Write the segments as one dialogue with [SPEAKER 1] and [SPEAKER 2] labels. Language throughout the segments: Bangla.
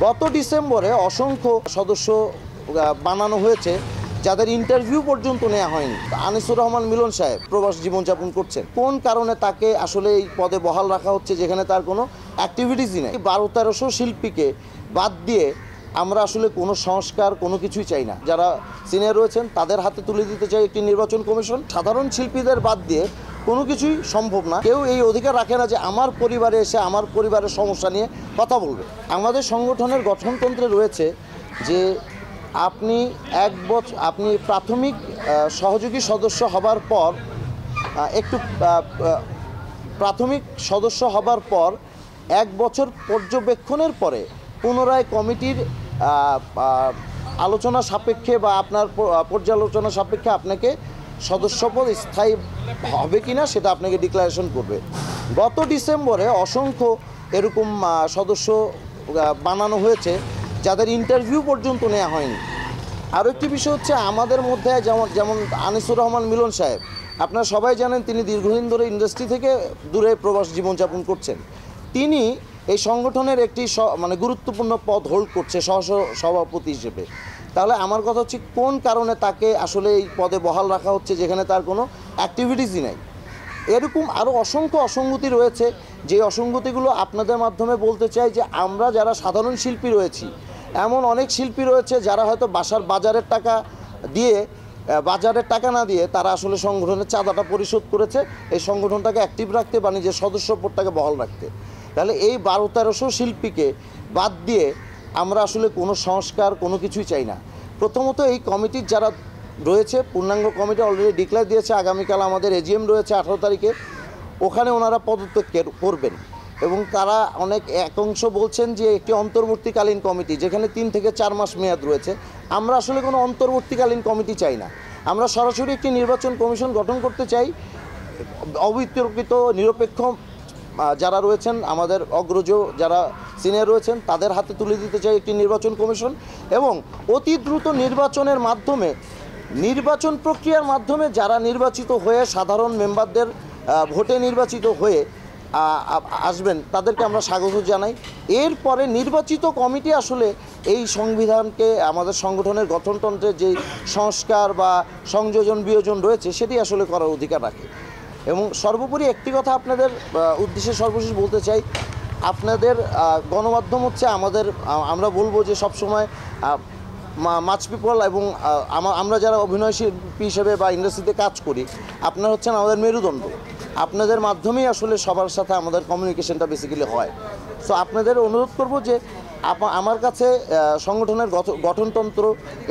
[SPEAKER 1] গত ডিসেম্বরে অসংখ্য সদস্য বানানো হয়েছে যাদের ইন্টারভিউ পর্যন্ত নেওয়া হয়নি। আনিসুর রহমান মিলন সাহেব প্রবাস জীবনযাপন করছেন, কোন কারণে তাকে আসলে এই পদে বহাল রাখা হচ্ছে যেখানে তার কোনো অ্যাক্টিভিটিসই নেই। 1200-1300 শিল্পীকে বাদ দিয়ে আমরা আসলে কোনো সংস্কার কোনো কিছুই চাই না। যারা সিনিয়র রয়েছেন তাদের হাতে তুলে দিতে চাই একটি নির্বাচন কমিশন। সাধারণ শিল্পীদের বাদ দিয়ে কোনো কিছুই সম্ভব না। কেউ এই অধিকার রাখে না যে আমার পরিবারে এসে আমার পরিবারের সমস্যা নিয়ে কথা বলবে। আমাদের সংগঠনের গঠনতন্ত্রে রয়েছে যে আপনি আপনি প্রাথমিক সহযোগী সদস্য হবার পর প্রাথমিক সদস্য হবার পর 1 বছর পর্যবেক্ষণের পরে পুনরায় কমিটির আলোচনা সাপেক্ষে বা আপনার পর্যালোচনা সাপেক্ষে আপনাকে সদস্যপদ স্থায়ী হবে কিনা সেটা আপনাকে ডিক্লারেশন করবে। গত ডিসেম্বরে অসংখ্য এরকম সদস্য বানানো হয়েছে যাদের ইন্টারভিউ পর্যন্ত নেওয়া হয়নি। আরও একটি বিষয় হচ্ছে আমাদের মধ্যে যেমন আনিসুর রহমান মিলন সাহেব, আপনারা সবাই জানেন তিনি দীর্ঘদিন ধরে ইন্ডাস্ট্রি থেকে দূরে প্রবাস জীবনযাপন করছেন। তিনি এই সংগঠনের একটি গুরুত্বপূর্ণ পদ হোল্ড করছে সভাপতি হিসেবে। তাহলে আমার কথা হচ্ছে কোন কারণে তাকে আসলে এই পদে বহাল রাখা হচ্ছে যেখানে তার কোনো অ্যাক্টিভিটিসই নেই। এরকম আরও অসংখ্য অসঙ্গতি রয়েছে, যে অসঙ্গতিগুলো আপনাদের মাধ্যমে বলতে চাই যে আমরা যারা সাধারণ শিল্পী রয়েছি, এমন অনেক শিল্পী রয়েছে যারা হয়তো বাজারের টাকা না দিয়ে তারা আসলে সংগঠনের চাঁদাটা পরিশোধ করেছে এই সংগঠনটাকে অ্যাক্টিভ রাখতে বা নিজের সদস্যপদটাকে বহাল রাখতে। তাহলে এই 1200-1300 শিল্পীকে বাদ দিয়ে আমরা আসলে কোনো সংস্কার কোনো কিছুই চাই না। প্রথমত এই কমিটির যারা রয়েছে, পূর্ণাঙ্গ কমিটি অলরেডি ডিক্লেয়ার দিয়েছে। আগামীকাল আমাদের এজিএম রয়েছে 18 তারিখে, ওখানে ওনারা পদত্যাগ করবেন এবং তারা একাংশ বলছেন যে একটি অন্তর্বর্তীকালীন কমিটি যেখানে 3 থেকে 4 মাস মেয়াদ রয়েছে। আমরা আসলে কোনো অন্তর্বর্তীকালীন কমিটি চাই না। আমরা সরাসরি একটি নির্বাচন কমিশন গঠন করতে চাই। অবিতর্কিত নিরপেক্ষ যারা রয়েছেন, আমাদের অগ্রজ যারা সিনিয়র রয়েছেন তাদের হাতে তুলে দিতে চাই একটি নির্বাচন কমিশন এবং অতি দ্রুত নির্বাচন প্রক্রিয়ার মাধ্যমে যারা নির্বাচিত হয়ে সাধারণ মেম্বারদের ভোটে নির্বাচিত হয়ে আসবেন তাদেরকে আমরা স্বাগত জানাই। এরপরে নির্বাচিত কমিটি আসলে এই সংবিধানকে, আমাদের সংগঠনের গঠনতন্ত্রের যে সংস্কার বা সংযোজন বিয়োজন রয়েছে সেটি আসলে করার অধিকার রাখে। এবং সর্বোপরি একটি কথা আপনাদের উদ্দেশ্যে সর্বশেষ বলতে চাই, আপনাদের গণমাধ্যম হচ্ছে আমরা বলবো যে সবসময় মাচ পিপল এবং আমরা যারা অভিনয় শিল্পী হিসেবে বা ইন্ডাস্ট্রিতে কাজ করি, আপনারা হচ্ছেন আমাদের মেরুদণ্ড। আপনাদের মাধ্যমেই আসলে সবার সাথে আমাদের কমিউনিকেশনটা বেসিক্যালি হয়। সো আপনাদের অনুরোধ করব যে আমার কাছে সংগঠনের গঠনতন্ত্র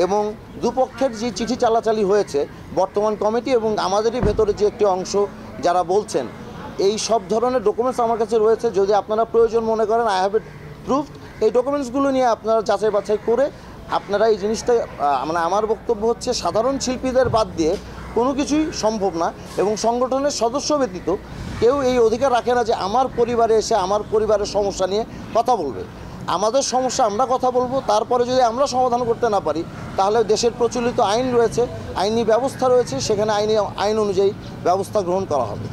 [SPEAKER 1] এবং দুপক্ষের যে চিঠি চালাচালি হয়েছে বর্তমান কমিটি এবং আমাদেরই ভেতরে যে একটি অংশ যারা বলছেন, এই সব ধরনের ডকুমেন্টস আমার কাছে রয়েছে। যদি আপনারা প্রয়োজন মনে করেন, আই হ্যাভ ইট প্রুফড, এই ডকুমেন্টসগুলো নিয়ে আপনারা যাচাই বাছাই করে আপনারা এই জিনিসটা আমার বক্তব্য হচ্ছে সাধারণ শিল্পীদের বাদ দিয়ে কোনো কিছুই সম্ভব না এবং সংগঠনের সদস্য ব্যতীত কেউ এই অধিকার রাখে না যে আমার পরিবারে এসে আমার পরিবারের সমস্যা নিয়ে কথা বলবে। আমাদের সমস্যা আমরা কথা বলবো, তারপরে যদি আমরা সমাধান করতে না পারি তাহলে দেশের প্রচলিত আইন রয়েছে, আইনি ব্যবস্থা রয়েছে, সেখানে আইন অনুযায়ী ব্যবস্থা গ্রহণ করা হবে।